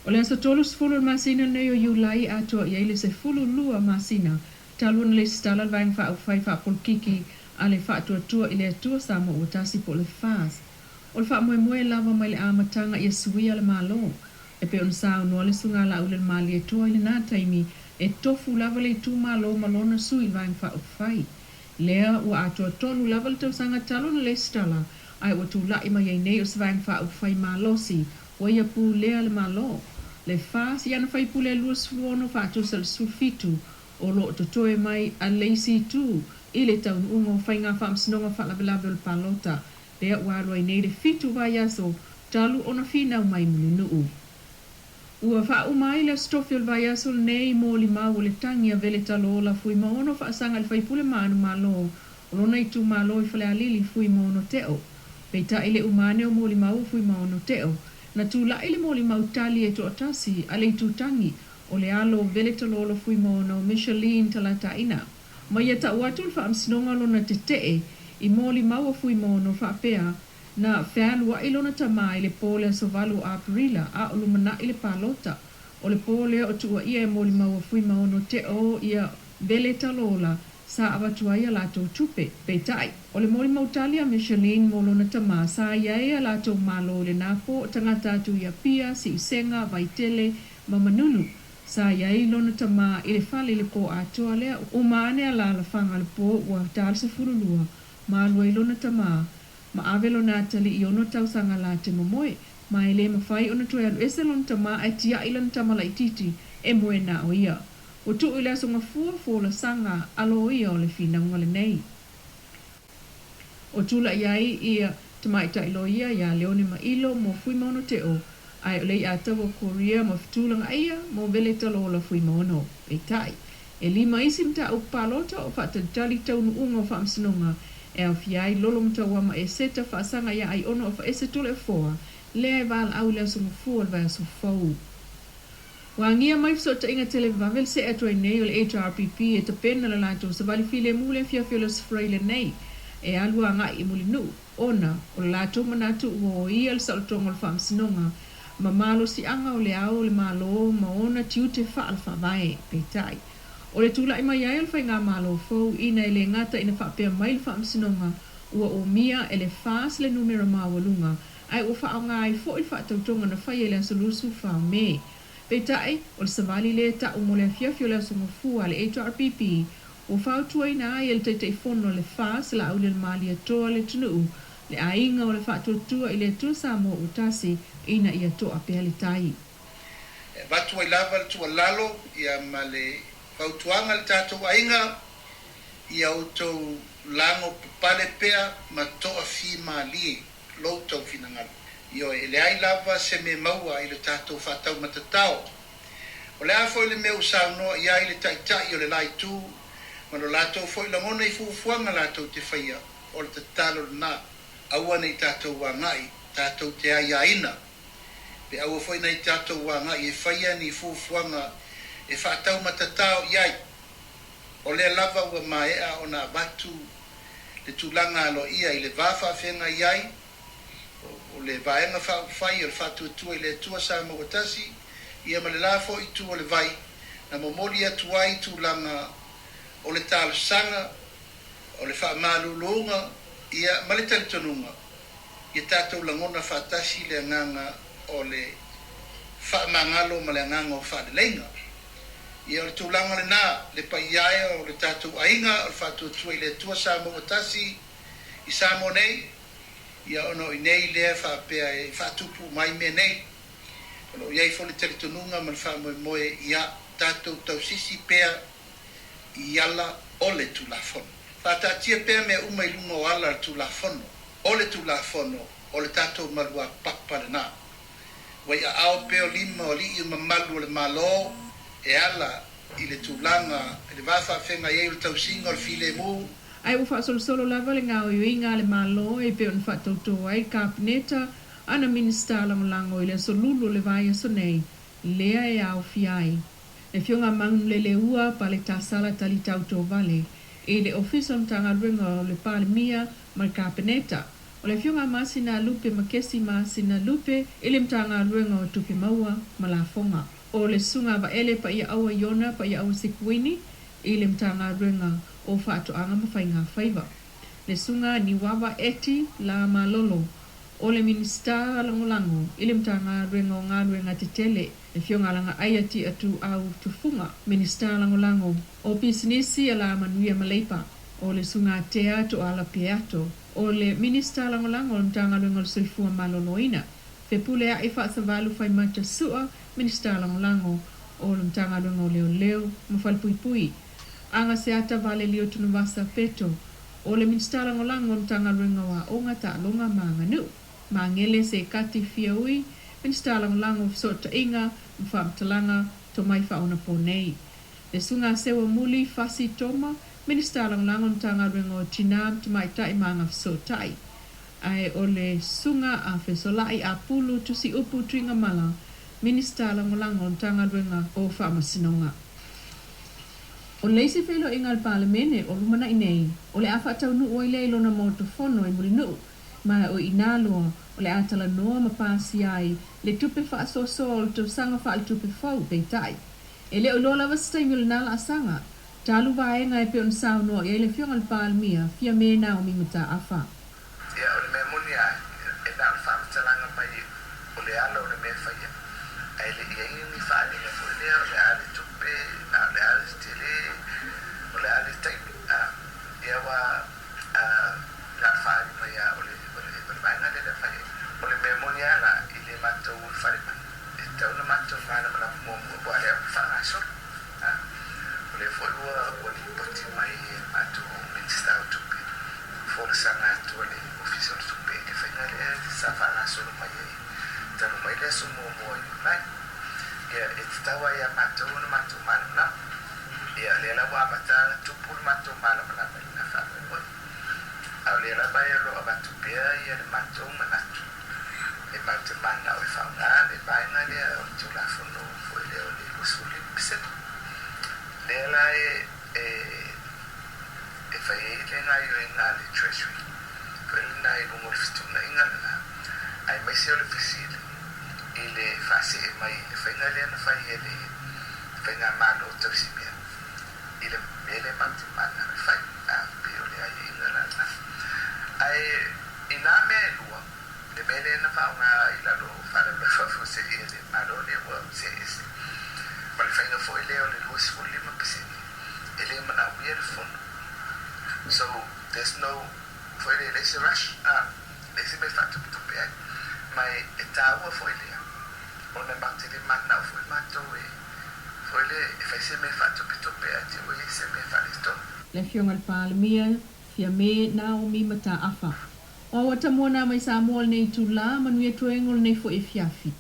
O le aso tolu sefulu le masina nei o Iulai atua ia ile sefulu lua masina talun le stala vaing fa ufai fa polkiki a le fa atua ile atua sa mo utasi po le fas. O le fa moe lava mai le amatanga ia suia le malo. E pe on sa no le sunga la ule mali e toa ile nā taimi e tofu lava le tu malo malona sui vaing fa ufai. Lea ua atua tolu lava le tau sanga talun le stala ai o tu lai mai ei nei o se vaing fa ufai malosi o ia pu lea le malo. Le fas ia na fai pule lua suono fa tu sel sulfitu o lo to toe mai a leisi tu ile tau ungo fai nga fa msnonga fa la bela bel palota le wa roi nei le fitu va yaso talu ona fina mai munu ua fa umai le stofil va yaso nei mo li ma le tangia vele talo la fui ma ono fa sanga le fai pule manu malo o nei tu malo i fale alili fui ma ono teo peita ile umane o mo li ma fui ma ono teo na tu la ile moli mautali e to atasi ale tu tangi o le alo vele to lolo fui mono Michelin talata ina mai ta watu fa am sinonga lo na tete i moli mau fui mono fa pea na fan wa ilo na tama ile pole so valu aprila a o lumana ile palota o le pole o tu ia moli mau fui mono te o ia vele talola sa abatua ia lato tupe petai o le moli mautalia Michelin molo na tama sa ia lato malo le napo tangata tu ia pia si usenga vaitele mamanunu sa ia ilo na tama ile fale le po atoa lea umane ala la fanga le po wa tal se furulua malo ilo na tama ma avelo na tali iono tau sanga la te momoe ma ile mafai ona tu ia eselon tama atia ilo na tama la ititi e moe na o ia o tu ila songa fua la sanga alo ia o le fina ngale nei. O tu la iai ia tamaita ilo ia leone ma ilo mo fui mono te o ai o lei atawa Korea mo fitulanga ia mo vele talo la fui mono e tai. E lima isim ta o palota o fata tali taunu unga o famsinonga e au fiai lolom ta wama e seta fa sanga ia ai ono o fa ese tole foa le ai val au le songa fua le vai aso fau. Wangia mai so ta inga tele vavel se ato e nei o le HRPP e ta pena la lato sa vali file mule fia fio le sfraile nei e alua nga i muli nu ona o le lato manatu ua o ia le saltonga le fam sinonga ma malo si anga o le au le malo ma ona tiute fa alfa vai peitai o le tula ima ia el fai nga malo fau ina ele ngata ina fa pea mai le fam sinonga ua o mia ele fas le numero mawalunga ai ua fa au nga i fo il fa tautonga na fai ele asolusu fa me Petai, o le savali le ta umole fiafio le songa fua le HRPP, o fautua ina ai el te fono le fas la au le mali atoa le tunu, le ainga o le fatuatua i le tu sa mo utasi ina i atoa pea le tai. Vatua i lava le tua lalo, ia ma le fautuanga le tatou ainga, ia o tau lango pale pea ma toa fi mali, lo tau finangalo. Io e le ai lava se me maua i le tatou whatau matatao. O le a foi le meu sao no ia i le taitai o le lai tu, ma no latou foi la ngona i fufuanga latou te whaia o le tatalo na aua nei tatou wangai, tatou te ai aina. Pe aua foi nei tatou wangai e whaia ni fufuanga e whatau matatao iai. O le lava ua maea o na batu le tulanga alo ia i le wafa whenga iai, o le vaenga whai o le whatuatua i le tua sa mawatasi ia ma le la fo i tu o le vai na momoli atu ai tūlanga o le tālasanga o le whaamalulunga ia ma le talitonunga ia tātou langona whatasi le anganga o le whaamangalo ma le anganga o whaadileinga ia o le tūlanga le nā le paiae o le tātou ainga o le whatuatua i le tua sa mawatasi i Samo nei ia ono i nei lea whapea e whatupu mai me nei. Ono iai fo le talitonunga man whamoe moe ia tātou tausisi pea i ala o le tulafono. Whatatia pea mea umai lunga o ala tulafono. O le tulafono o le tātou malua papare nā. Wai a ao peo lima o li i mamalu o le malo e ala i le tulanga e le wafa whenga i le tausinga o le file mu. Ai ufa solo lava le ngau iuinga le malo e pe on fatauto ai kapneta ana minista lango ile solulu le vai sonei lea e au fiai e fionga mang le ua pa le tasala tali tauto vale e le office on tanga ringa le palmia mal kapneta O le fionga masina lupe makesi masina lupe ile mtanga luenga o tupe maua malafonga. O le sunga va ele pa ia aua yona pa ia aua sikuini ile mtanga luenga o fatu anga mawhainga whaiva. Le sunga ni wawa eti la malolo o le minista langolango ile mtanga luenga o ngā luenga te tele. Le fionga langa aiati atu au tufunga minista langolango o pisinisi ala manuia maleipa. O le sunga tea to ala peato. O le minista langolango o mtanga luenga o soifua maloloina. Fe pule a ifa savalu fai mata sua minista langolango o le mtanga luenga o leo leo mafalpuipui. Anga se ata vale lio tunuvasa peto. O le minista langolango o mtanga luenga wa onga ta longa manganu. Mangele se kati fiaui minista langolango sota inga mfamtalanga to mai fauna ponei. Le sunga sewa muli fasi toma minista langolango mtanga luenga o tinam tumai tai manga sotai. Ai o le sunga a fesolai a pulu tusi upu tuinga mala minista langolango mtanga luenga o whamasinonga. O leisi whelo inga al palemene o lumana inei o le afa tau nu o ile ilona motofono e mulinu mai o inaloa o le atala noa mapasi ai le tupe wha so o le sanga wha le tupe whau peitai. E le o lola wastai mil nala asanga talu vaenga e peon sao noa e le fionga al palemia fia mena o mimata afa. Ia o le mea muni ai e na alfa mtalanga mai o le ala o le mea whaia. Ai le ia ingi whaali na fuilea o le ale tupe, o le ale stile, o le ale taimi. Ia wa na whaali mai o le vaenga le whaia. O le mea muni ala i le matou whare mai. E tau na matou whana mana momu o le au whangaso. O le whaua o le poti mai matou minista o tupe. Fora sanga tu le official tupe ke whainga le sa whangaso no mai e. Tanu mai le so mo mai. Ia e tawa ia matou na matou mana na. Ia le la wa mata tupu matou mana mana na whangaso mo. Au le la bai lo abatu pe ia le matou mana. E matou mana o whanga le vainga le o tula fono foi le o le usuli piset. Le la e whai le ngai o inga le treasury. Koe le nai lungo le fituna inga lana. Ai mai se o le fisile. I le fase e mai le whainga le ana whai e le whainga malo o tausimia. I le mele mati mana le whai a pio le ai inga lana. Ai ina mea e lua. Le mele na whaunga i lalo whare me whafu se i le malo le ua se ese. Ma le whainga fo i leo le lua sifu lima pesini. E le mana uia le fono. So there's no for the let's rush let's me fat to pay my etawa for the on the back to the man now for my to for the if I say me fat to pay I will say me fat to Le fionga al palemia fia me na o mi mata afa. O wata mona mai sa mol nei tu la manuia tuengol nei fo e fiafi.